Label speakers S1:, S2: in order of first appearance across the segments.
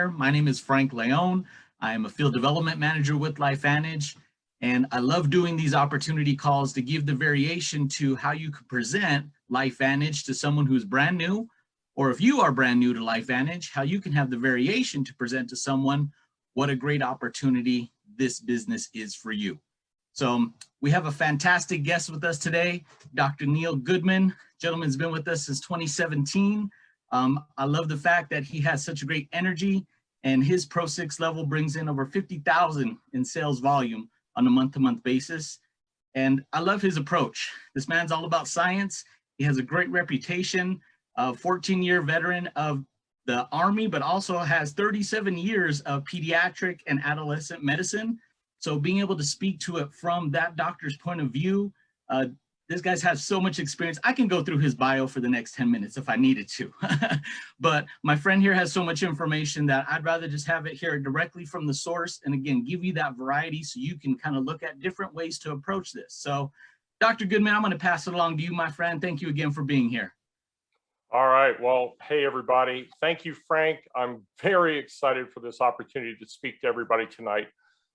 S1: Empire. My name is Frank Leone. I am a field development manager with LifeVantage, and I love doing these opportunity calls to give the variation to how you could present LifeVantage to someone who's brand new, or if you are brand new to LifeVantage, how you can have the variation to present to someone what a great opportunity this business is for you. So we have a fantastic guest with us today, Dr. Neil Goodman. Gentleman's been with us since 2017. I love the fact that he has such a great energy, and his Pro 6 level brings in over 50,000 in sales volume on a month-to-month basis. And I love his approach. This man's all about science. He has a great reputation, a 14-year veteran of the Army, but also has 37 years of pediatric and adolescent medicine. So being able to speak to it from that doctor's point of view, this guy's has so much experience. I can go through his bio for the next 10 minutes if I needed to. But my friend here has so much information that I'd rather just have it here directly from the source, and again, give you that variety so you can kind of look at different ways to approach this. So Dr. Goodman, I'm going to pass it along to you, my friend. Thank you again for being here.
S2: All right. Well, hey, everybody. Thank you, Frank. I'm very excited for this opportunity to speak to everybody tonight.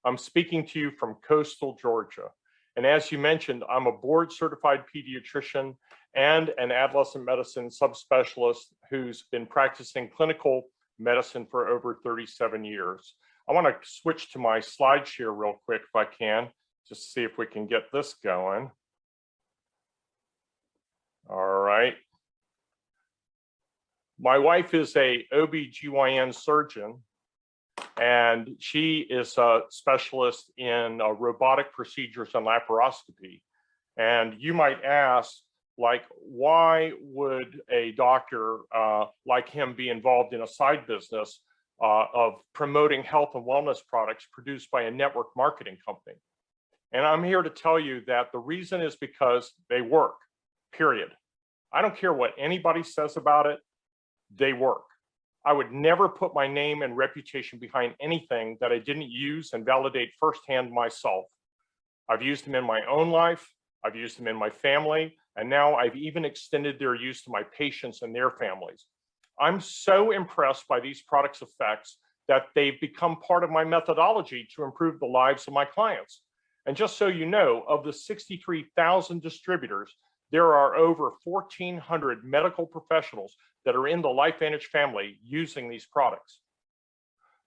S2: I'm speaking to you from coastal Georgia. And as you mentioned, I'm a board certified pediatrician and an adolescent medicine subspecialist who's been practicing clinical medicine for over 37 years. I want to switch to my slide share real quick if I can, just to see if we can get this going. All right. My wife is a OB/GYN surgeon, and she is a specialist in robotic procedures and laparoscopy. And you might ask, like, why would a doctor like him be involved in a side business of promoting health and wellness products produced by a network marketing company? And I'm here to tell you that the reason is because they work, period. I don't care what anybody says about it, they work. I would never put my name and reputation behind anything that I didn't use and validate firsthand myself. I've used them in my own life, I've used them in my family, and now I've even extended their use to my patients and their families. I'm so impressed by these products' effects that they've become part of my methodology to improve the lives of my clients. And just so you know, of the 63,000 distributors, there are over 1,400 medical professionals that are in the LifeVantage family using these products.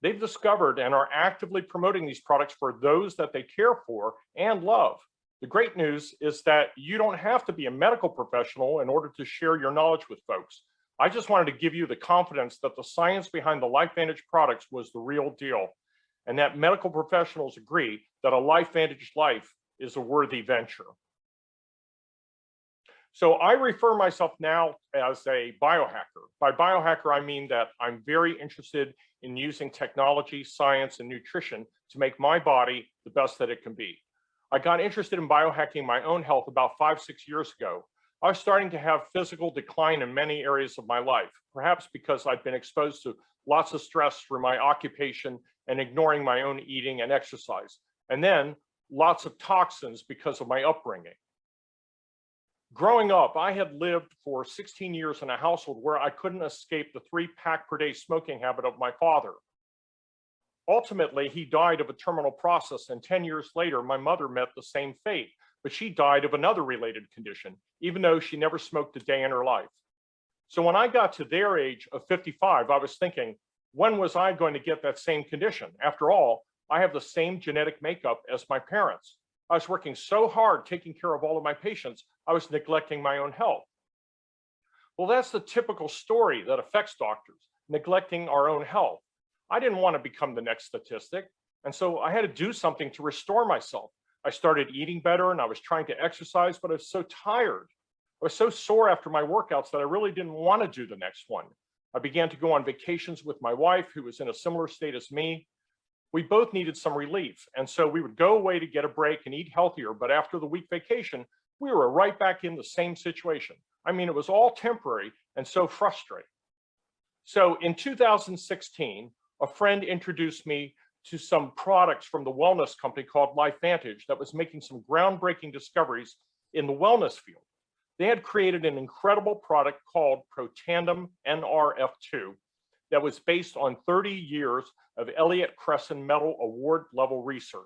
S2: They've discovered and are actively promoting these products for those that they care for and love. The great news is that you don't have to be a medical professional in order to share your knowledge with folks. I just wanted to give you the confidence that the science behind the LifeVantage products was the real deal, and that medical professionals agree that a LifeVantage life is a worthy venture. So I refer myself now as a biohacker. By biohacker, I mean that I'm very interested in using technology, science, and nutrition to make my body the best that it can be. I got interested in biohacking my own health about 5-6 years ago. I was starting to have physical decline in many areas of my life, perhaps because I'd been exposed to lots of stress through my occupation and ignoring my own eating and exercise, and then lots of toxins because of my upbringing. Growing up, I had lived for 16 years in a household where I couldn't escape the 3-pack per day smoking habit of my father. Ultimately, he died of a terminal process, and 10 years later, my mother met the same fate, but she died of another related condition, even though she never smoked a day in her life. So when I got to their age of 55, I was thinking, when was I going to get that same condition? After all, I have the same genetic makeup as my parents. I was working so hard taking care of all of my patients, I was neglecting my own health. Well, that's the typical story that affects doctors, neglecting our own health. I didn't want to become the next statistic, and so I had to do something to restore myself. I started eating better and I was trying to exercise, but I was so tired. I was so sore after my workouts that I really didn't want to do the next one. I began to go on vacations with my wife, who was in a similar state as me. We both needed some relief, and so we would go away to get a break and eat healthier, but after the week vacation, we were right back in the same situation. I mean, it was all temporary and so frustrating. So in 2016, a friend introduced me to some products from the wellness company called LifeVantage that was making some groundbreaking discoveries in the wellness field. They had created an incredible product called Protandim NRF2 that was based on 30 years of Elliott Cresson Medal Award level research.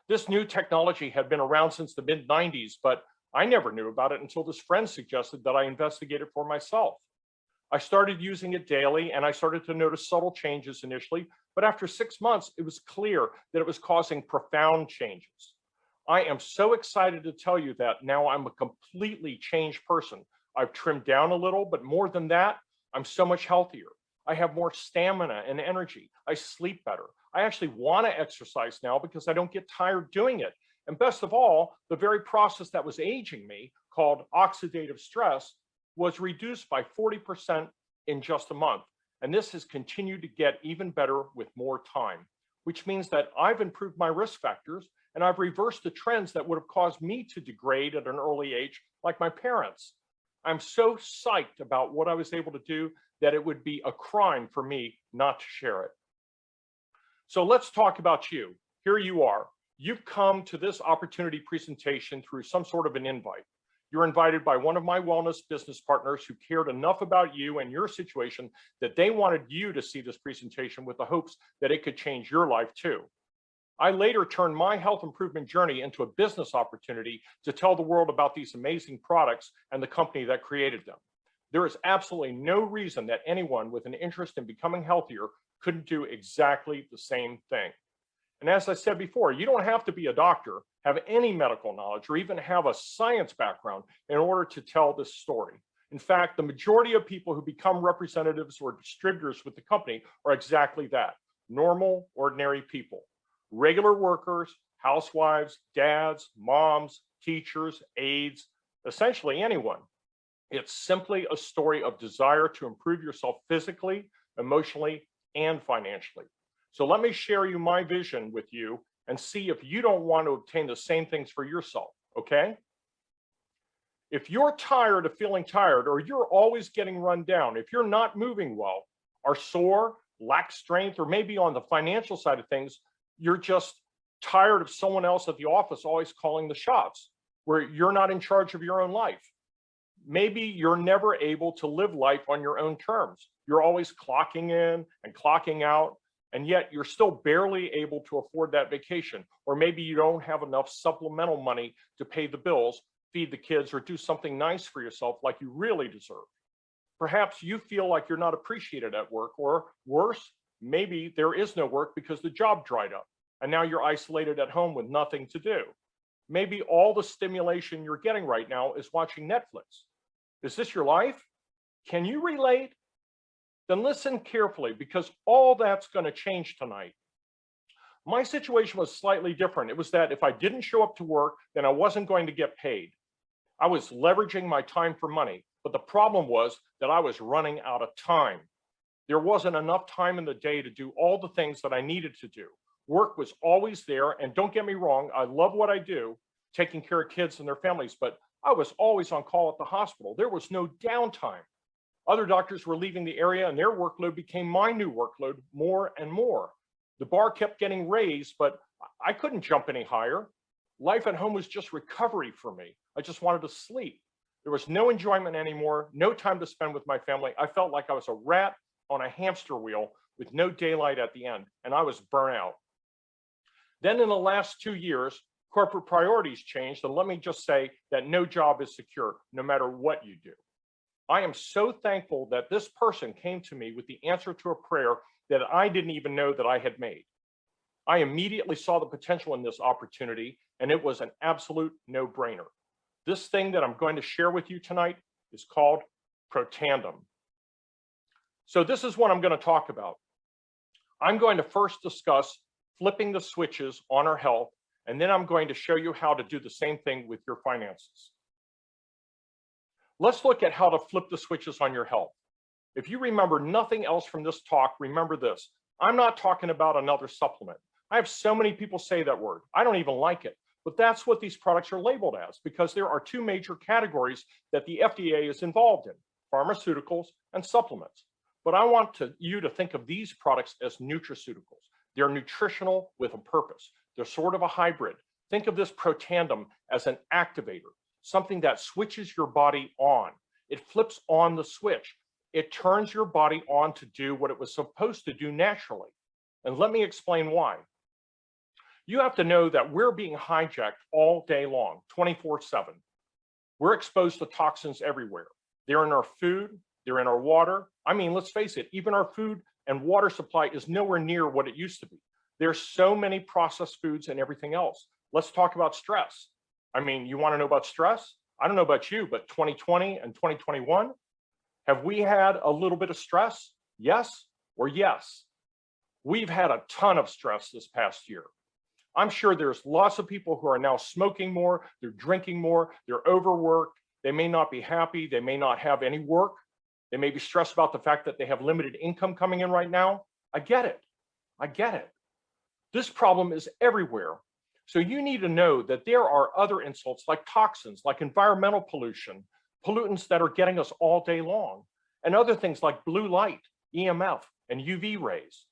S2: This new technology had been around since the mid-90s, but I never knew about it until this friend suggested that I investigate it for myself. I started using it daily and I started to notice subtle changes initially, but after 6 months, it was clear that it was causing profound changes. I am so excited to tell you that now I'm a completely changed person. I've trimmed down a little, but more than that, I'm so much healthier. I have more stamina and energy. I sleep better. I actually want to exercise now because I don't get tired doing it. And best of all, the very process that was aging me, called oxidative stress, was reduced by 40% in just a month. And this has continued to get even better with more time, which means that I've improved my risk factors and I've reversed the trends that would have caused me to degrade at an early age, like my parents. I'm so psyched about what I was able to do that it would be a crime for me not to share it. So let's talk about you. Here you are. You've come to this opportunity presentation through some sort of an invite. You're invited by one of my wellness business partners who cared enough about you and your situation that they wanted you to see this presentation with the hopes that it could change your life too. I later turned my health improvement journey into a business opportunity to tell the world about these amazing products and the company that created them. There is absolutely no reason that anyone with an interest in becoming healthier couldn't do exactly the same thing. And as I said before, you don't have to be a doctor, have any medical knowledge, or even have a science background in order to tell this story. In fact, the majority of people who become representatives or distributors with the company are exactly that: normal, ordinary people. Regular workers, housewives, dads, moms, teachers, aides, essentially anyone. It's simply a story of desire to improve yourself physically, emotionally, and financially. So let me share my vision with you and see if you don't want to obtain the same things for yourself, okay? If you're tired of feeling tired, or you're always getting run down, if you're not moving well, are sore, lack strength, or maybe on the financial side of things, you're just tired of someone else at the office always calling the shots, where you're not in charge of your own life. Maybe you're never able to live life on your own terms. You're always clocking in and clocking out, and yet you're still barely able to afford that vacation. Or maybe you don't have enough supplemental money to pay the bills, feed the kids, or do something nice for yourself like you really deserve. Perhaps you feel like you're not appreciated at work, or worse, maybe there is no work because the job dried up and now you're isolated at home with nothing to do. Maybe all the stimulation you're getting right now is watching Netflix. Is this your life? Can you relate? Then listen carefully, because all that's going to change tonight. My situation was slightly different. It was that if I didn't show up to work, then I wasn't going to get paid. I was leveraging my time for money, but the problem was that I was running out of time. There wasn't enough time in the day to do all the things that I needed to do. Work was always there, and don't get me wrong, I love what I do, taking care of kids and their families, but I was always on call at the hospital. There was no downtime. Other doctors were leaving the area and their workload became my new workload more and more. The bar kept getting raised, but I couldn't jump any higher. Life at home was just recovery for me. I just wanted to sleep. There was no enjoyment anymore, no time to spend with my family. I felt like I was a rat on a hamster wheel with no daylight at the end, and I was burnt out. Then in the last 2 years, corporate priorities changed, and let me just say that no job is secure, no matter what you do. I am so thankful that this person came to me with the answer to a prayer that I didn't even know that I had made. I immediately saw the potential in this opportunity, and it was an absolute no-brainer. This thing that I'm going to share with you tonight is called Protandem. So this is what I'm going to talk about. I'm going to first discuss flipping the switches on our health, and then I'm going to show you how to do the same thing with your finances. Let's look at how to flip the switches on your health. If you remember nothing else from this talk, remember this. I'm not talking about another supplement. I have so many people say that word. I don't even like it, but that's what these products are labeled as, because there are two major categories that the FDA is involved in: pharmaceuticals and supplements. But I want you to think of these products as nutraceuticals. They're nutritional with a purpose. They're sort of a hybrid. Think of this Protandem as an activator, something that switches your body on. It flips on the switch. It turns your body on to do what it was supposed to do naturally. And let me explain why. You have to know that we're being hijacked all day long, 24/7. We're exposed to toxins everywhere. They're in our food, they're in our water. I mean, let's face it, even our food and water supply is nowhere near what it used to be. There's so many processed foods and everything else. Let's talk about stress. I mean, you want to know about stress? I don't know about you, but 2020 and 2021, have we had a little bit of stress? Yes or yes? We've had a ton of stress this past year. I'm sure there's lots of people who are now smoking more, they're drinking more, they're overworked, they may not be happy, they may not have any work, they may be stressed about the fact that they have limited income coming in right now. I get it. I get it. This problem is everywhere. So you need to know that there are other insults like toxins, like environmental pollution, pollutants that are getting us all day long, and other things like blue light, EMF, and UV rays.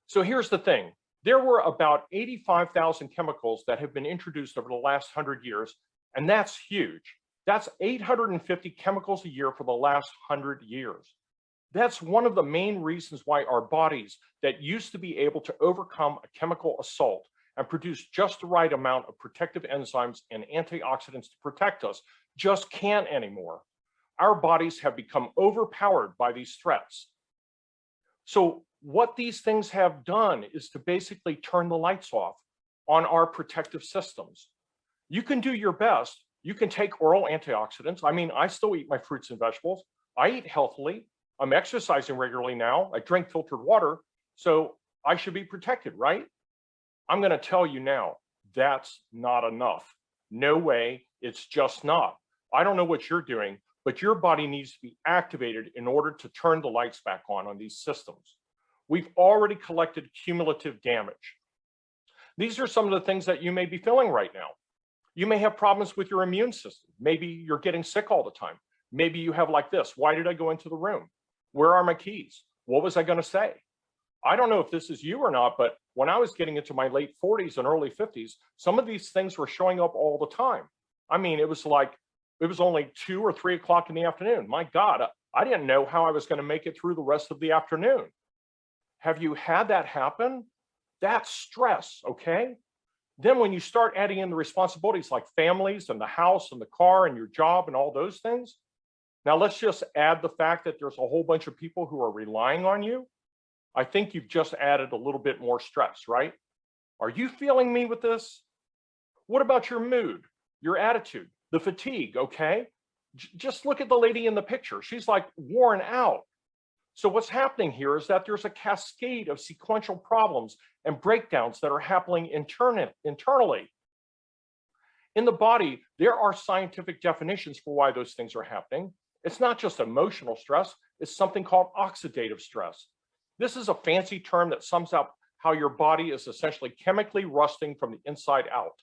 S2: So here's the thing. There were about 85,000 chemicals that have been introduced over the last 100 years, and that's huge. That's 850 chemicals a year for the last 100 years. That's one of the main reasons why our bodies that used to be able to overcome a chemical assault and produce just the right amount of protective enzymes and antioxidants to protect us just can't anymore. Our bodies have become overpowered by these threats. So what these things have done is to basically turn the lights off on our protective systems. You can do your best. You can take oral antioxidants. I mean, I still eat my fruits and vegetables. I eat healthily. I'm exercising regularly now. I drink filtered water. So I should be protected, right? I'm going to tell you now, that's not enough. No way. It's just not. I don't know what you're doing, but your body needs to be activated in order to turn the lights back on these systems. We've already collected cumulative damage. These are some of the things that you may be feeling right now. You may have problems with your immune system. Maybe you're getting sick all the time. Maybe you have like this. Why did I go into the room? Where are my keys? What was I going to say? I don't know if this is you or not, but when I was getting into my late 40s and early 50s, some of these things were showing up all the time. I mean, it was only 2 or 3 o'clock in the afternoon. My God, I didn't know how I was going to make it through the rest of the afternoon. Have you had that happen? That's stress, okay? Then when you start adding in the responsibilities like families and the house and the car and your job and all those things, now let's just add the fact that there's a whole bunch of people who are relying on you. I think you've just added a little bit more stress, right? Are you feeling me with this? What about your mood, your attitude, the fatigue, okay? Just look at the lady in the picture. She's like worn out. So what's happening here is that there's a cascade of sequential problems and breakdowns that are happening internally. In the body, there are scientific definitions for why those things are happening. It's not just emotional stress, it's something called oxidative stress. This is a fancy term that sums up how your body is essentially chemically rusting from the inside out.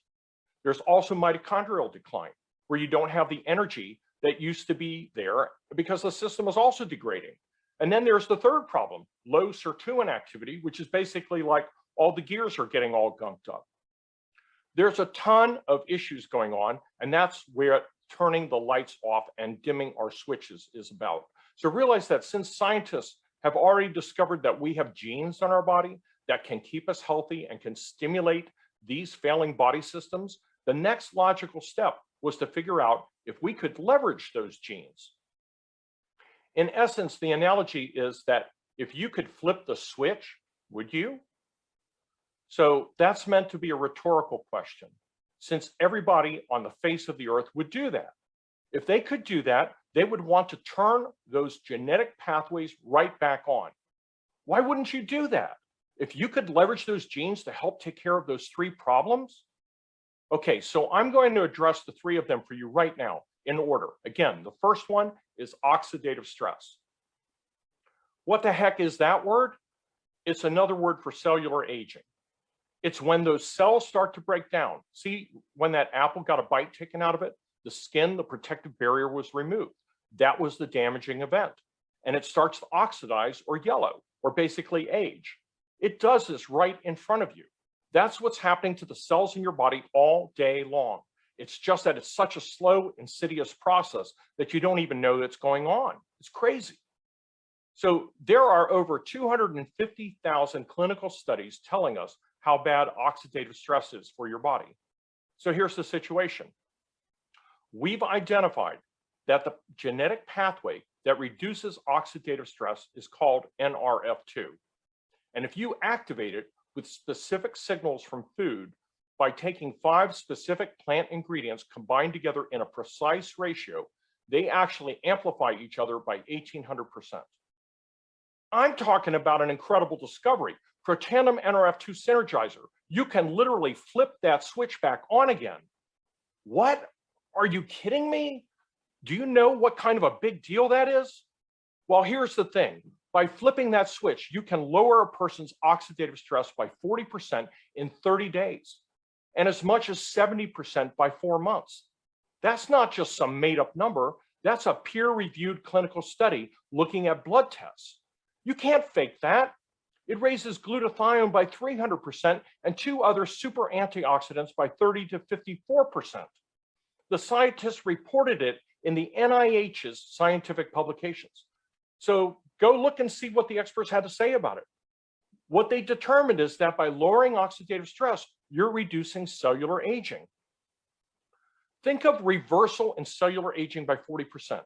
S2: There's also mitochondrial decline, where you don't have the energy that used to be there because the system is also degrading. And then there's the third problem, low sirtuin activity, which is basically like all the gears are getting all gunked up. There's a ton of issues going on, and that's where turning the lights off and dimming our switches is about. So realize that since scientists have already discovered that we have genes in our body that can keep us healthy and can stimulate these failing body systems, the next logical step was to figure out if we could leverage those genes. In essence, the analogy is that if you could flip the switch, would you? So that's meant to be a rhetorical question, since everybody on the face of the earth would do that. If they could do that, they would want to turn those genetic pathways right back on. Why wouldn't you do that? If you could leverage those genes to help take care of those 3 problems? Okay, so I'm going to address the 3 of them for you right now in order. Again, the first one is oxidative stress. What the heck is that word? It's another word for cellular aging. It's when those cells start to break down. See, when that apple got a bite taken out of it, the skin, the protective barrier was removed. That was the damaging event. And it starts to oxidize or yellow, or basically age. It does this right in front of you. That's what's happening to the cells in your body all day long. It's just that it's such a slow, insidious process that you don't even know that's going on. It's crazy. So there are over 250,000 clinical studies telling us how bad oxidative stress is for your body. So here's the situation. We've identified that the genetic pathway that reduces oxidative stress is called NRF2. And if you activate it with specific signals from food by taking 5 specific plant ingredients combined together in a precise ratio, they actually amplify each other by 1,800%. I'm talking about an incredible discovery. Protandim NRF2 Synergizer. You can literally flip that switch back on again. What? Are you kidding me? Do you know what kind of a big deal that is? Well, here's the thing. By flipping that switch, you can lower a person's oxidative stress by 40% in 30 days and as much as 70% by 4 months. That's not just some made up number. That's a peer-reviewed clinical study looking at blood tests. You can't fake that. It raises glutathione by 300% and 2 other super antioxidants by 30 to 54%. The scientists reported it in the NIH's scientific publications. So go look and see what the experts had to say about it. What they determined is that by lowering oxidative stress, you're reducing cellular aging. Think of reversal in cellular aging by 40%.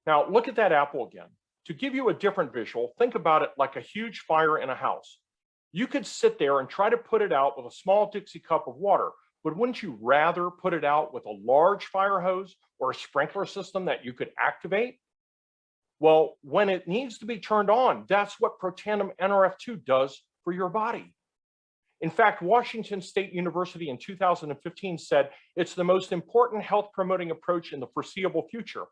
S2: Now look at that apple again. To give you a different visual, think about it like a huge fire in a house. You could sit there and try to put it out with a small Dixie cup of water, but wouldn't you rather put it out with a large fire hose or a sprinkler system that you could activate? Well, when it needs to be turned on, that's what Protandim NRF2 does for your body. In fact, Washington State University in 2015 said it's the most important health promoting approach in the foreseeable future.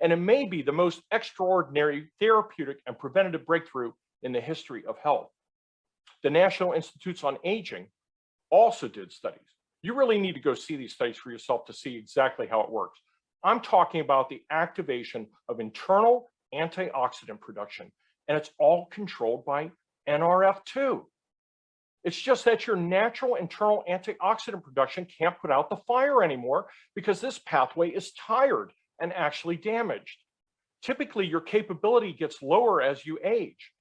S2: And it may be the most extraordinary therapeutic and preventative breakthrough in the history of health. The National Institutes on Aging also did studies. You really need to go see these studies for yourself to see exactly how it works. I'm talking about the activation of internal antioxidant production, and it's all controlled by NRF2. It's just that your natural internal antioxidant production can't put out the fire anymore because this pathway is tired and actually damaged. Typically, your capability gets lower as you age.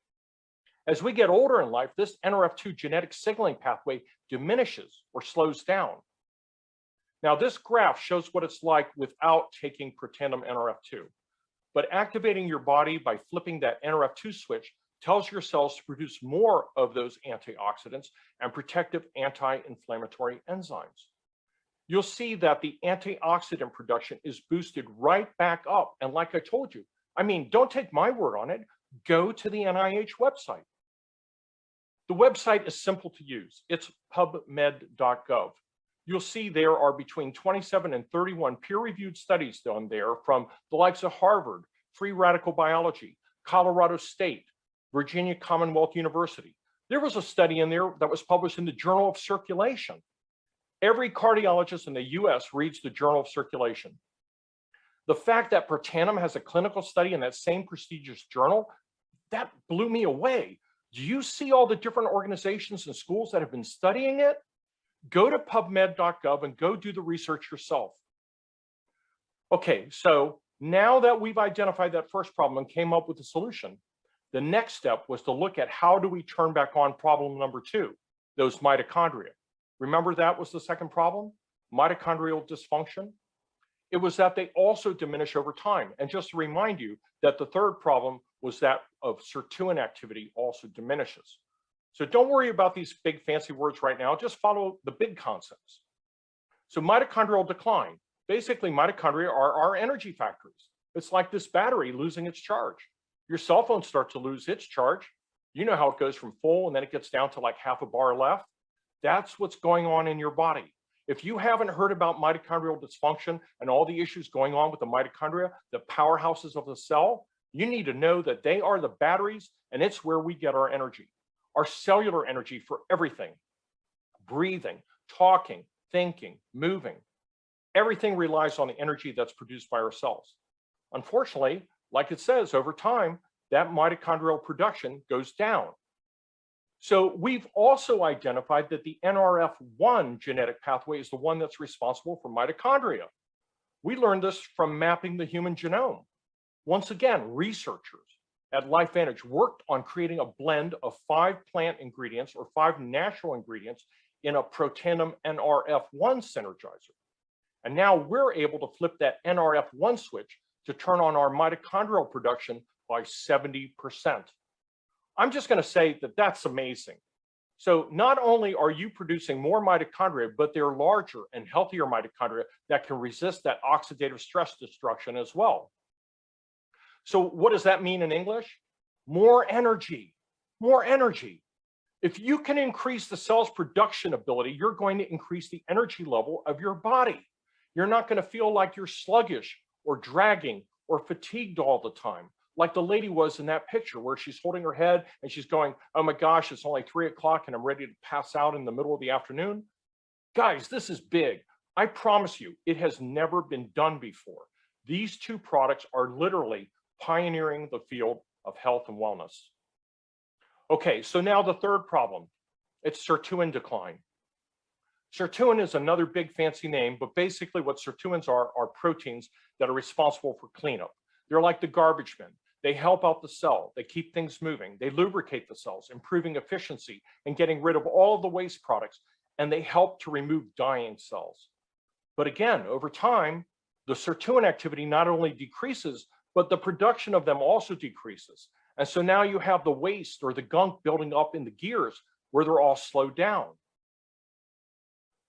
S2: As we get older in life, this NRF2 genetic signaling pathway diminishes or slows down. Now, this graph shows what it's like without taking Protandim NRF2. But activating your body by flipping that NRF2 switch tells your cells to produce more of those antioxidants and protective anti-inflammatory enzymes. You'll see that the antioxidant production is boosted right back up. And like I told you, I mean, don't take my word on it. Go to the NIH website. The website is simple to use. It's pubmed.gov. You'll see there are between 27 and 31 peer-reviewed studies done there from the likes of Harvard, Free Radical Biology, Colorado State, Virginia Commonwealth University. There was a study in there that was published in the Journal of Circulation. Every cardiologist in the US reads the Journal of Circulation. The fact that Protandim has a clinical study in that same prestigious journal, that blew me away. Do you see all the different organizations and schools that have been studying it? Go to pubmed.gov and go do the research yourself. Okay, so now that we've identified that first problem and came up with a solution, the next step was to look at how do we turn back on problem number 2, those mitochondria. Remember that was the second problem, mitochondrial dysfunction? It was that they also diminish over time. And just to remind you that the third problem was that of sirtuin activity also diminishes. So don't worry about these big fancy words right now, just follow the big concepts. So mitochondrial decline, basically mitochondria are our energy factories. It's like this battery losing its charge. Your cell phone starts to lose its charge. You know how it goes from full and then it gets down to like half a bar left. That's what's going on in your body. If you haven't heard about mitochondrial dysfunction and all the issues going on with the mitochondria, the powerhouses of the cell, you need to know that they are the batteries and it's where we get our energy, our cellular energy for everything. Breathing, talking, thinking, moving. Everything relies on the energy that's produced by our cells. Unfortunately, like it says, over time, that mitochondrial production goes down. So we've also identified that the NRF1 genetic pathway is the one that's responsible for mitochondria. We learned this from mapping the human genome. Once again, researchers at LifeVantage worked on creating a blend of 5 plant ingredients or 5 natural ingredients in a protandim NRF1 synergizer. And now we're able to flip that NRF1 switch to turn on our mitochondrial production by 70%. I'm just going to say that that's amazing. So not only are you producing more mitochondria, but they're larger and healthier mitochondria that can resist that oxidative stress destruction as well. So what does that mean in English? More energy, more energy. If you can increase the cell's production ability, you're going to increase the energy level of your body. You're not going to feel like you're sluggish or dragging or fatigued all the time, like the lady was in that picture where she's holding her head and she's going, oh my gosh, it's only 3 o'clock and I'm ready to pass out in the middle of the afternoon. Guys, this is big. I promise you, it has never been done before. These 2 products are literally pioneering the field of health and wellness. Okay, so now the third problem, it's sirtuin decline. Sirtuin is another big fancy name, but basically what sirtuins are proteins that are responsible for cleanup. They're like the garbage bin. They help out the cell. They keep things moving. They lubricate the cells, improving efficiency and getting rid of all of the waste products. And they help to remove dying cells. But again, over time, the sirtuin activity not only decreases, but the production of them also decreases. And so now you have the waste or the gunk building up in the gears where they're all slowed down.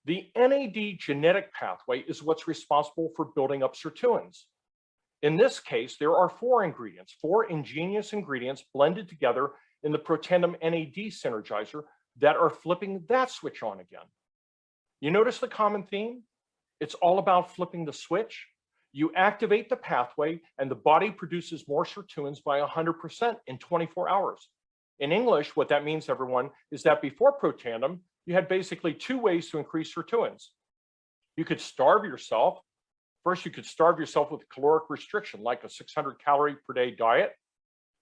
S2: The NAD genetic pathway is what's responsible for building up sirtuins. In this case, there are 4 ingredients, 4 ingenious ingredients blended together in the protandim NAD synergizer that are flipping that switch on again. You notice the common theme? It's all about flipping the switch. You activate the pathway and the body produces more sirtuins by 100% in 24 hours. In English, what that means, everyone, is that before protandim, you had basically 2 ways to increase sirtuins. You could starve yourself. First, you could starve yourself with caloric restriction, like a 600 calorie per day diet.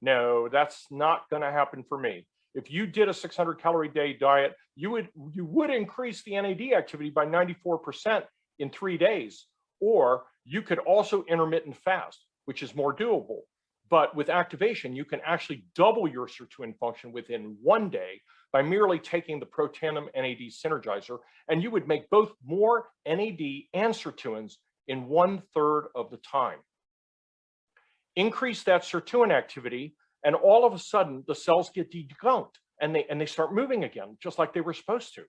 S2: No, that's not going to happen for me. If you did a 600 calorie day diet, you would increase the NAD activity by 94% in 3 days. Or you could also intermittent fast, which is more doable. But with activation, you can actually double your sirtuin function within 1 day by merely taking the protandim NAD synergizer, and you would make both more NAD and sirtuins in 1/3 of the time. Increase that sirtuin activity, and all of a sudden the cells get degunked and they start moving again, just like they were supposed to.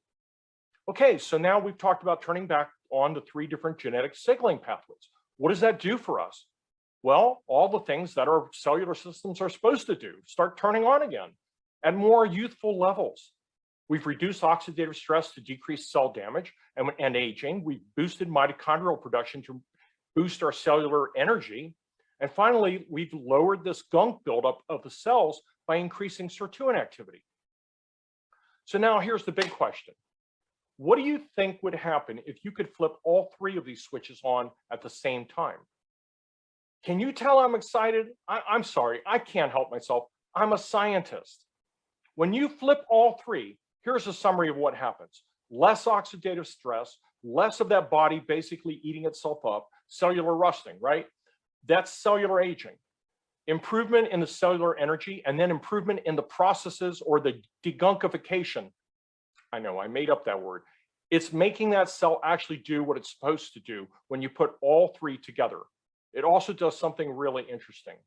S2: Okay, so now we've talked about turning back on the 3 different genetic signaling pathways. What does that do for us? Well, all the things that our cellular systems are supposed to do, start turning on again at more youthful levels. We've reduced oxidative stress to decrease cell damage and aging. We've boosted mitochondrial production to boost our cellular energy. And finally, we've lowered this gunk buildup of the cells by increasing sirtuin activity. So now here's the big question. What do you think would happen if you could flip all 3 of these switches on at the same time? Can you tell I'm excited? I'm sorry, I can't help myself. I'm a scientist. When you flip all 3, here's a summary of what happens. Less oxidative stress, less of that body basically eating itself up, cellular rusting, right? That's cellular aging. Improvement in the cellular energy, and then improvement in the processes or the degunkification. I know, I made up that word. It's making that cell actually do what it's supposed to do when you put all 3 together. It also does something really interesting.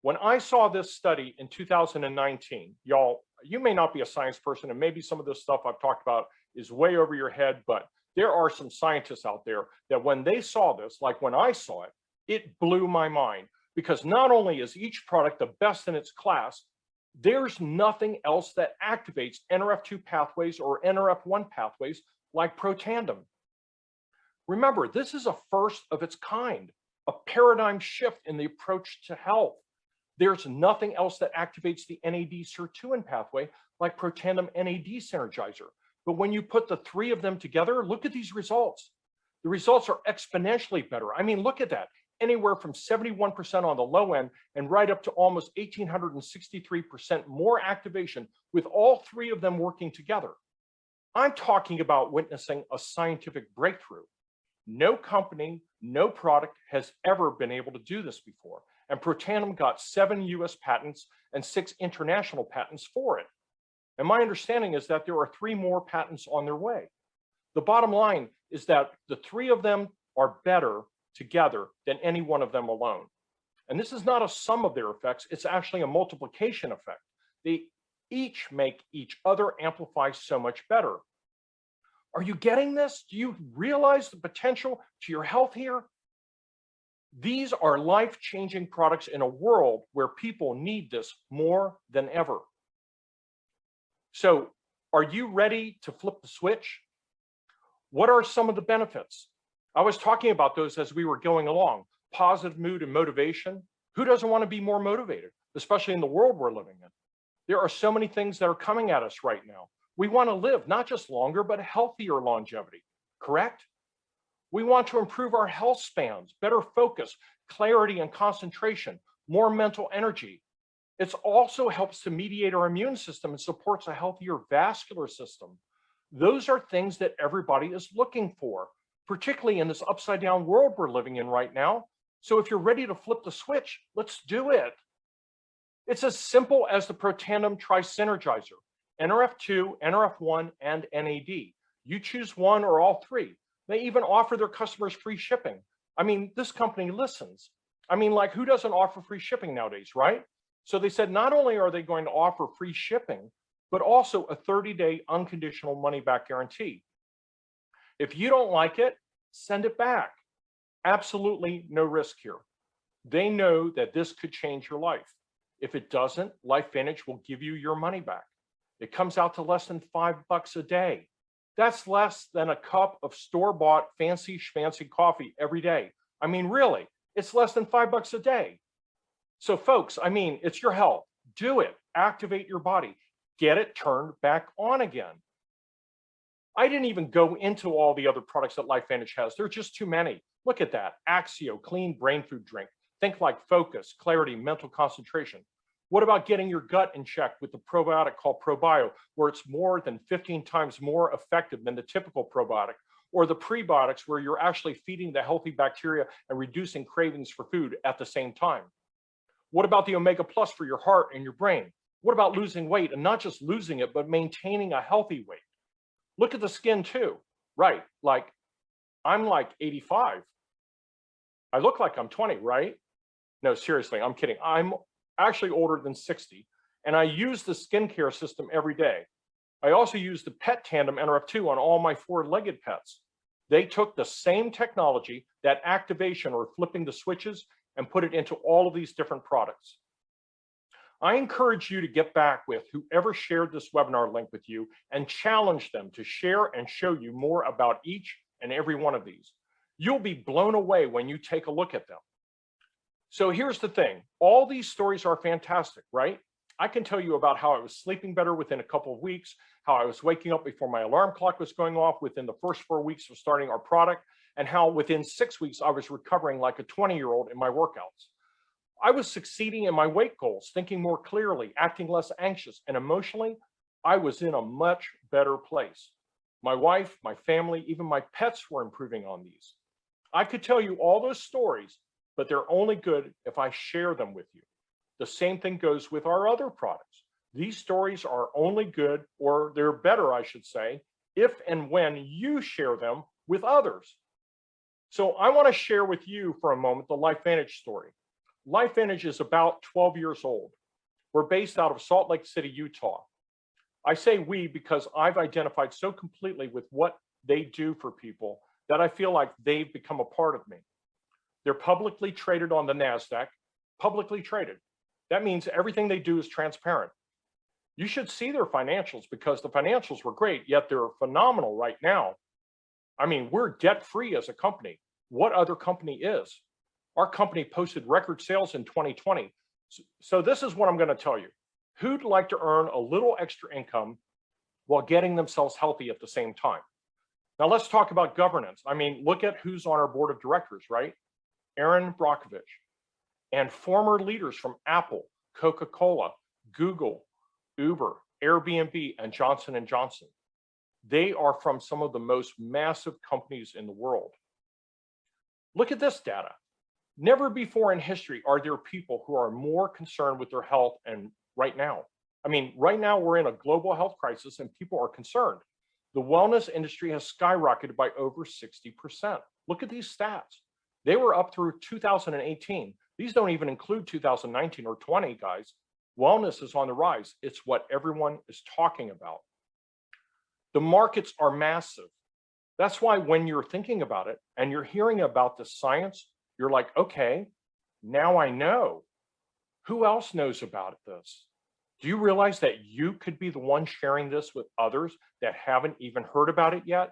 S2: When I saw this study in 2019, y'all, you may not be a science person, and maybe some of this stuff I've talked about is way over your head, but there are some scientists out there that when they saw this, like when I saw it, it blew my mind, because not only is each product the best in its class, there's nothing else that activates NRF2 pathways or NRF1 pathways like protandim. Remember, this is a first of its kind, a paradigm shift in the approach to health. There's nothing else that activates the NAD sirtuin pathway like protandim NAD synergizer. But when you put the 3 of them together, look at these results. The results are exponentially better. I mean, look at that. Anywhere from 71% on the low end and right up to almost 1,863% more activation with all 3 of them working together. I'm talking about witnessing a scientific breakthrough. No company, no product has ever been able to do this before. And Protandim got 7 US patents and 6 international patents for it. And my understanding is that there are 3 more patents on their way. The bottom line is that the 3 of them are better together than any one of them alone. And this is not a sum of their effects, it's actually a multiplication effect. They each make each other amplify so much better. Are you getting this? Do you realize the potential to your health here? These are life-changing products in a world where people need this more than ever. So, are you ready to flip the switch? What are some of the benefits? I was talking about those as we were going along. Positive mood and motivation. Who doesn't want to be more motivated, especially in the world we're living in? There are so many things that are coming at us right now. We want to live not just longer, but healthier longevity, correct? We want to improve our health spans, better focus, clarity and concentration, more mental energy. It also helps to mediate our immune system and supports a healthier vascular system. Those are things that everybody is looking for, particularly in this upside down world we're living in right now. So if you're ready to flip the switch, let's do it. It's as simple as the Protandim Tri-Synergizer, NRF2, NRF1, and NAD. You choose one or all 3. They even offer their customers free shipping. I mean, this company listens. I mean, like, who doesn't offer free shipping nowadays, right? So they said not only are they going to offer free shipping, but also a 30-day unconditional money-back guarantee. If you don't like it, send it back. Absolutely no risk here. They know that this could change your life. If it doesn't, LifeVantage will give you your money back. It comes out to less than $5 a day. That's less than a cup of store-bought fancy schmancy coffee every day. I mean, really, it's less than $5 a day. So folks, I mean, it's your health. Do it. Activate your body. Get it turned back on again. I didn't even go into all the other products that LifeVantage has. There are just too many. Look at that. Axio, clean brain food drink. Think like focus, clarity, mental concentration. What about getting your gut in check with the probiotic called ProBio, where it's more than 15 times more effective than the typical probiotic, or the prebiotics where you're actually feeding the healthy bacteria and reducing cravings for food at the same time? What about the Omega Plus for your heart and your brain? What about losing weight, and not just losing it, but maintaining a healthy weight? Look at the skin too, right? Like, I'm like 85. I look like I'm 20, right? No, seriously, I'm kidding. I'm actually older than 60, and I use the skincare system every day. I also use the Pet Tandem NRF2 on all my 4-legged pets. They took the same technology, that activation or flipping the switches, and put it into all of these different products. I encourage you to get back with whoever shared this webinar link with you and challenge them to share and show you more about each and every one of these. You'll be blown away when you take a look at them. So here's the thing. All these stories are fantastic, right? I can tell you about how I was sleeping better within a couple of weeks, how I was waking up before my alarm clock was going off within the first 4 weeks of starting our product, and how within 6 weeks I was recovering like a 20-year-old in my workouts. I was succeeding in my weight goals, thinking more clearly, acting less anxious, and emotionally, I was in a much better place. My wife, my family, even my pets were improving on these. I could tell you all those stories, but they're only good if I share them with you. The same thing goes with our other products. These stories are only good, or they're better, I should say, if and when you share them with others. So I want to share with you for a moment the LifeVantage story. LifeVantage is about 12 years old. We're based out of Salt Lake City, Utah. I say we because I've identified so completely with what they do for people that I feel like they've become a part of me. They're publicly traded on the NASDAQ, publicly traded. That means everything they do is transparent. You should see their financials because the financials were great, yet they're phenomenal right now. I mean, we're debt-free as a company. What other company is? Our company posted record sales in 2020. So this is what I'm going to tell you. Who'd like to earn a little extra income while getting themselves healthy at the same time? Now let's talk about governance. I mean, look at who's on our board of directors, right? Aaron Brockovich, and former leaders from Apple, Coca-Cola, Google, Uber, Airbnb, and Johnson & Johnson. They are from some of the most massive companies in the world. Look at this data. Never before in history are there people who are more concerned with their health and right now. I mean, right now we're in a global health crisis and people are concerned. The wellness industry has skyrocketed by over 60%. Look at these stats. They were up through 2018. These don't even include 2019 or 20, guys. Wellness is on the rise. It's what everyone is talking about. The markets are massive. That's why when you're thinking about it and you're hearing about the science, you're like, okay, now I know. Who else knows about this? Do you realize that you could be the one sharing this with others that haven't even heard about it yet?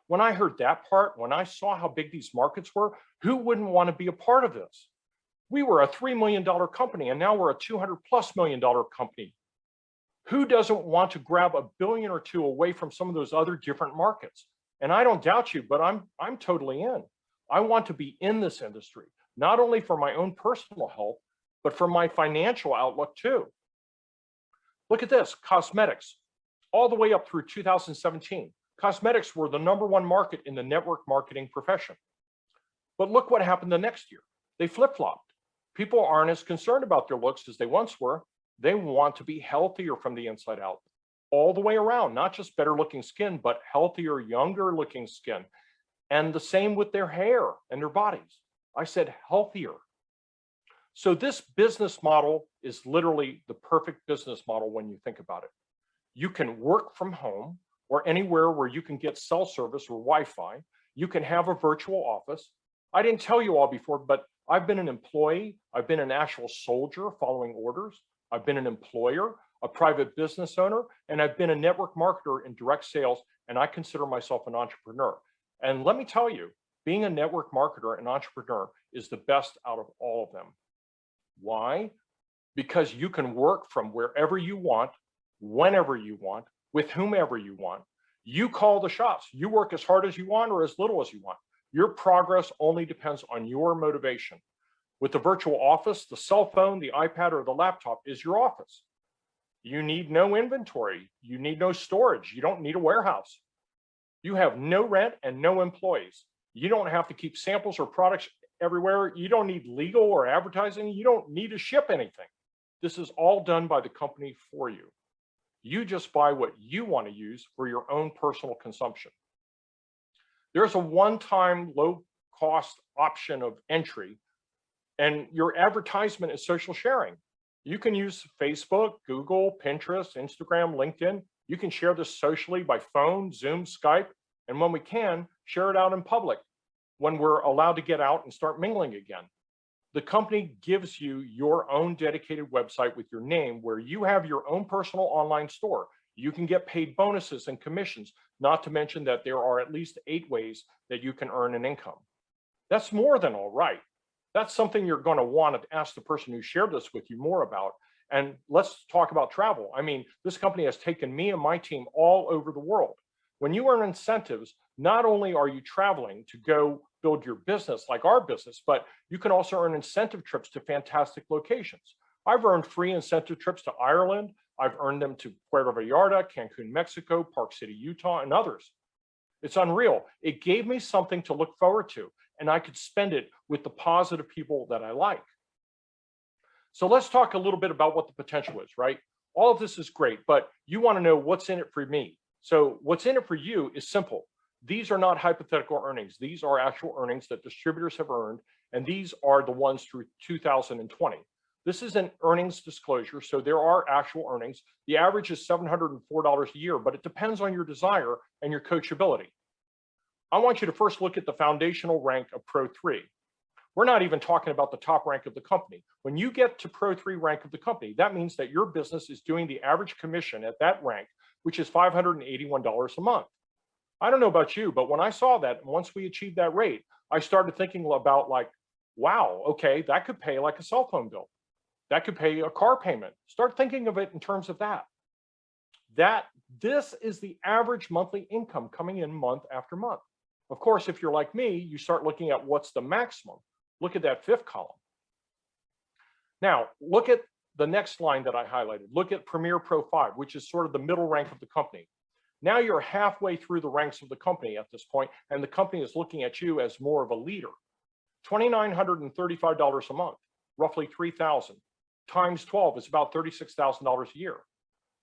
S2: When I heard that part, when I saw how big these markets were, who wouldn't want to be a part of this? We were a $3 million company and now we're a $200+ million company. Who doesn't want to grab $1 billion or $2 billion away from some of those other different markets? And I don't doubt you, but I'm totally in. I want to be in this industry, not only for my own personal health, but for my financial outlook too. Look at this, cosmetics, all the way up through 2017. Cosmetics were the #1 market in the network marketing profession. But look what happened the next year. They flip-flopped. People aren't as concerned about their looks as they once were. They want to be healthier from the inside out, all the way around, not just better looking skin, but healthier, younger looking skin. And the same with their hair and their bodies. I said healthier. So this business model is literally the perfect business model when you think about it. You can work from home or anywhere where you can get cell service or Wi-Fi. You can have a virtual office. I didn't tell you all before, but I've been an employee. I've been an actual soldier following orders. I've been an employer, a private business owner, and I've been a network marketer in direct sales, and I consider myself an entrepreneur. And let me tell you, being a network marketer and entrepreneur is the best out of all of them. Why? Because you can work from wherever you want, whenever you want, with whomever you want. You call the shots. You work as hard as you want or as little as you want. Your progress only depends on your motivation. With the virtual office, the cell phone, the iPad, or the laptop is your office. You need no inventory. You need no storage. You don't need a warehouse. You have no rent and no employees. You don't have to keep samples or products everywhere. You don't need legal or advertising. You don't need to ship anything. This is all done by the company for you. You just buy what you want to use for your own personal consumption. There's a one-time low-cost option of entry, and your advertisement is social sharing. You can use Facebook, Google, Pinterest, Instagram, LinkedIn. You can share this socially by phone, Zoom, Skype, and when we can, share it out in public when we're allowed to get out and start mingling again. The company gives you your own dedicated website with your name where you have your own personal online store. You can get paid bonuses and commissions, not to mention that there are at least 8 ways that you can earn an income. That's more than all right. That's something you're going to want to ask the person who shared this with you more about. And let's talk about travel. I mean, this company has taken me and my team all over the world. When you earn incentives, not only are you traveling to go build your business like our business, but you can also earn incentive trips to fantastic locations. I've earned free incentive trips to Ireland. I've earned them to Puerto Vallarta, Cancun, Mexico, Park City, Utah, and others. It's unreal. It gave me something to look forward to, and I could spend it with the positive people that I like. So let's talk a little bit about what the potential is, right? All of this is great, but you want to know what's in it for me. So what's in it for you is simple. These are not hypothetical earnings. These are actual earnings that distributors have earned, and these are the ones through 2020. This is an earnings disclosure, so there are actual earnings. The average is $704 a year, but it depends on your desire and your coachability. I want you to first look at the foundational rank of Pro 3. We're not even talking about the top rank of the company. When you get to Pro 3 rank of the company, that means that your business is doing the average commission at that rank, which is $581 a month. I don't know about you, but when I saw that, once we achieved that rate, I started thinking about like, wow, okay, that could pay like a cell phone bill. That could pay a car payment. Start thinking of it in terms of that. This is the average monthly income coming in month after month. Of course, if you're like me, you start looking at what's the maximum. Look at that 5th column. Now, look at the next line that I highlighted. Look at Premier Pro 5, which is sort of the middle rank of the company. Now you're halfway through the ranks of the company at this point, and the company is looking at you as more of a leader. $2,935 a month, roughly $3,000, times 12 is about $36,000 a year.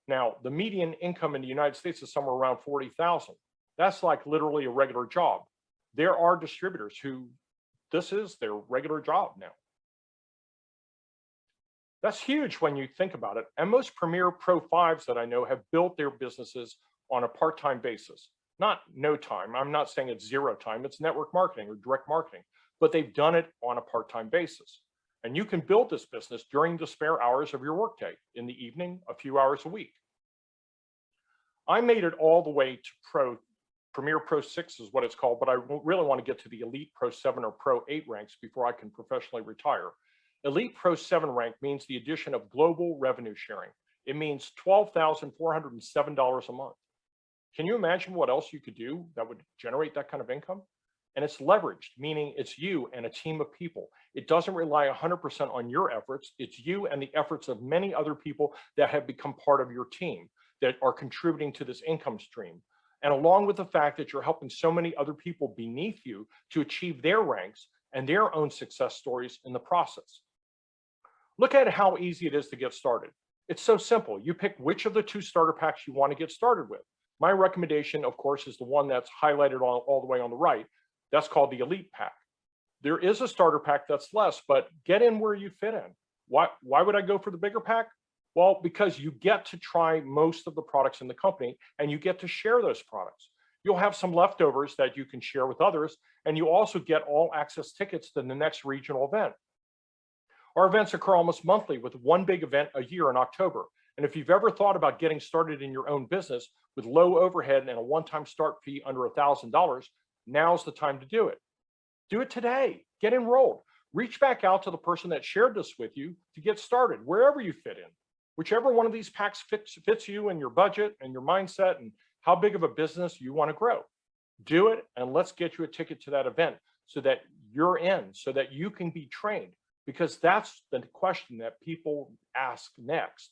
S2: Now, the median income in the United States is somewhere around 40,000. That's like literally a regular job. There are distributors who this is their regular job now. That's huge when you think about it. And most premier Pro 5s that I know have built their businesses on a part-time basis. Not no time. I'm not saying it's zero time. It's network marketing or direct marketing, but they've done it on a part-time basis. And you can build this business during the spare hours of your workday, in the evening, a few hours a week. I made it all the way to Premier Pro 6 is what it's called, but I really want to get to the Elite Pro 7 or Pro 8 ranks before I can professionally retire. Elite Pro 7 rank means the addition of global revenue sharing. It means $12,407 a month. Can you imagine what else you could do that would generate that kind of income? And it's leveraged, meaning it's you and a team of people. It doesn't rely 100% on your efforts. It's you and the efforts of many other people that have become part of your team that are contributing to this income stream. And along with the fact that you're helping so many other people beneath you to achieve their ranks and their own success stories in the process. Look at how easy it is to get started. It's so simple. You pick which of the 2 starter packs you want to get started with. My recommendation, of course, is the one that's highlighted all the way on the right. That's called the Elite Pack. There is a starter pack that's less, but get in where you fit in. Why would I go for the bigger pack? Well, because you get to try most of the products in the company and you get to share those products. You'll have some leftovers that you can share with others, and you also get all access tickets to the next regional event. Our events occur almost monthly with one big event a year in October. And if you've ever thought about getting started in your own business with low overhead and a one-time start fee under $1,000, now's the time to do it. Do it today. Get enrolled. Reach back out to the person that shared this with you to get started, wherever you fit in. Whichever one of these packs fits you and your budget and your mindset and how big of a business you want to grow. Do it, and let's get you a ticket to that event so that you're in, so that you can be trained, because that's the question that people ask next.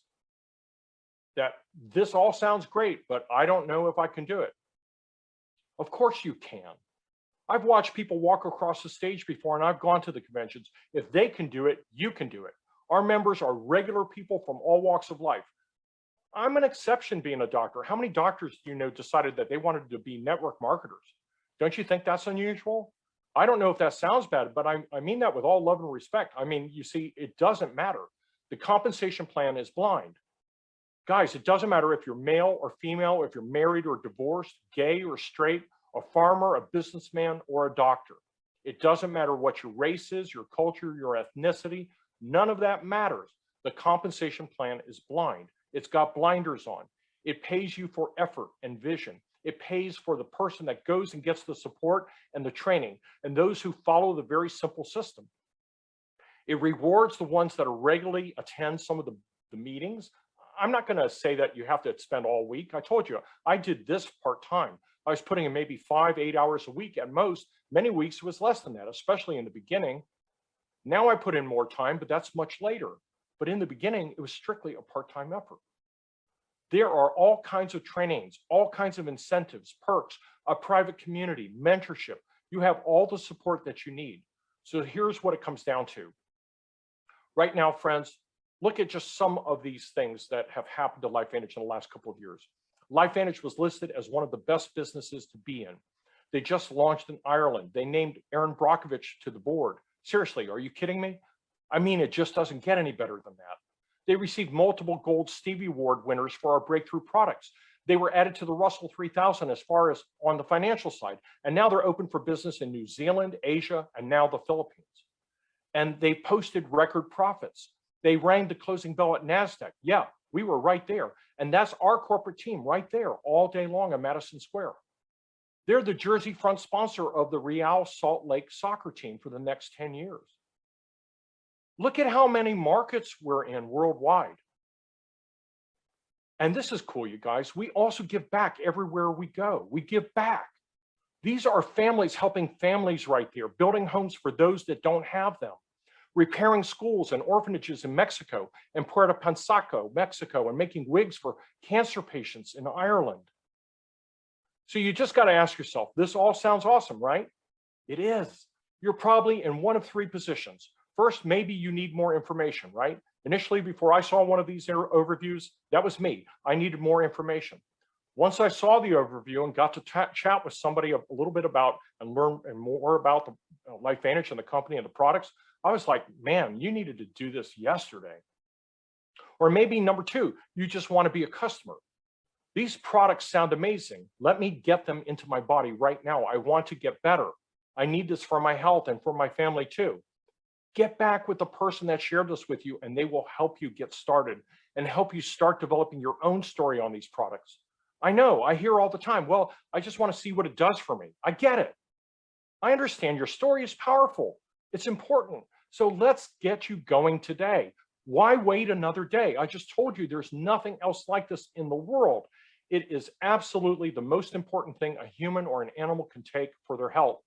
S2: That this all sounds great, but I don't know if I can do it. Of course you can. I've watched people walk across the stage before, and I've gone to the conventions. If they can do it, you can do it. Our members are regular people from all walks of life. I'm an exception being a doctor. How many doctors do you know decided that they wanted to be network marketers? Don't you think that's unusual? I don't know if that sounds bad, but I mean that with all love and respect. I mean, you see, it doesn't matter. The compensation plan is blind. Guys, it doesn't matter if you're male or female, if you're married or divorced, gay or straight, a farmer, a businessman, or a doctor. It doesn't matter what your race is, your culture, your ethnicity. None of that matters. The compensation plan is blind. It's got blinders on. It pays you for effort and vision. It pays for the person that goes and gets the support and the training and those who follow the very simple system. It rewards the ones that regularly attend some of the meetings. I'm not going to say that you have to spend all week. I told you, I did this part-time. I was putting in maybe 5-8 hours a week at most. Many weeks it was less than that, especially in the beginning. Now I put in more time, but that's much later. But in the beginning, it was strictly a part-time effort. There are all kinds of trainings, all kinds of incentives, perks, a private community, mentorship. You have all the support that you need. So here's what it comes down to. Right now, friends, look at just some of these things that have happened to LifeVantage in the last couple of years. LifeVantage was listed as one of the best businesses to be in. They just launched in Ireland. They named Aaron Brockovich to the board. Seriously, are you kidding me? I mean, it just doesn't get any better than that. They received multiple Gold Stevie Award winners for our breakthrough products. They were added to the Russell 3000 as far as on the financial side. And now they're open for business in New Zealand, Asia, and now the Philippines. And they posted record profits. They rang the closing bell at NASDAQ. Yeah, we were right there. And that's our corporate team right there all day long at Madison Square. They're the Jersey front sponsor of the Real Salt Lake soccer team for the next 10 years. Look at how many markets we're in worldwide. And this is cool, you guys. We also give back everywhere we go. We give back. These are families helping families right there, building homes for those that don't have them, repairing schools and orphanages in Mexico and Puerto Pensaco, Mexico, and making wigs for cancer patients in Ireland. So you just got to ask yourself, this all sounds awesome, right? It is. you're probably in one of three positions. First, maybe you need more information, right? Initially, before I saw one of these overviews, that was me. I needed more information. Once I saw the overview and got to chat with somebody a little bit about and learn more about the LifeVantage and the company and the products, I was like, man, you needed to do this yesterday. Or maybe number two, you just want to be a customer. These products sound amazing. Let me get them into my body right now. I want to get better. I need this for my health and for my family too. Get back with the person that shared this with you, and they will help you get started and help you start developing your own story on these products. I know, I hear all the time, well, I just want to see what it does for me. I get it. I understand your story is powerful. It's important. So let's get you going today. Why wait another day? I just told you there's nothing else like this in the world. It is absolutely the most important thing a human or an animal can take for their health.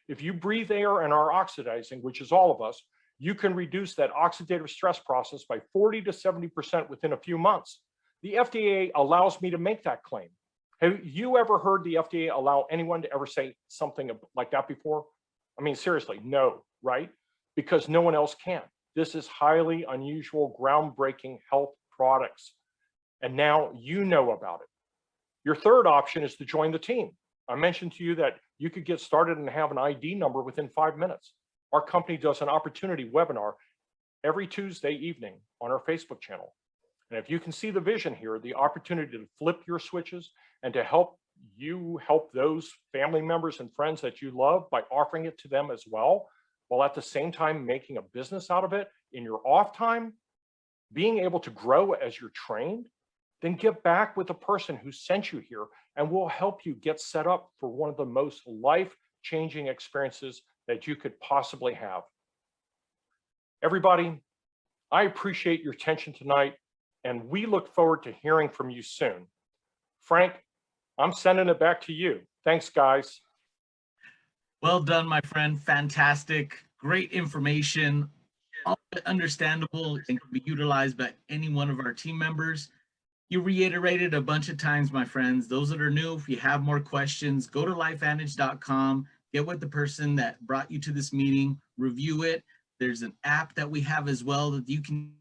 S2: If you breathe air and are oxidizing, which is all of us, you can reduce that oxidative stress process by 40 to 70% within a few months. The FDA allows me to make that claim. Have you ever heard the FDA allow anyone to ever say something like that before? I mean, seriously, no, right? Because no one else can. This is highly unusual, groundbreaking health products. And now you know about it. Your third option is to join the team. I mentioned to you that you could get started and have an ID number within 5 minutes. Our company does an opportunity webinar every Tuesday evening on our Facebook channel. And if you can see the vision here, the opportunity to flip your switches and to help you help those family members and friends that you love by offering it to them as well, while at the same time making a business out of it in your off time, being able to grow as you're trained, then get back with the person who sent you here and we'll help you get set up for one of the most life-changing experiences that you could possibly have. Everybody, I appreciate your attention tonight, and we look forward to hearing from you soon. Frank, I'm sending it back to you. Thanks, guys.
S1: Well done, my friend. Fantastic. Great information. All understandable and can be utilized by any one of our team members. You reiterated a bunch of times, my friends. Those that are new, if you have more questions, go to lifevantage.com, get with the person that brought you to this meeting, review it. There's an app that we have as well that you can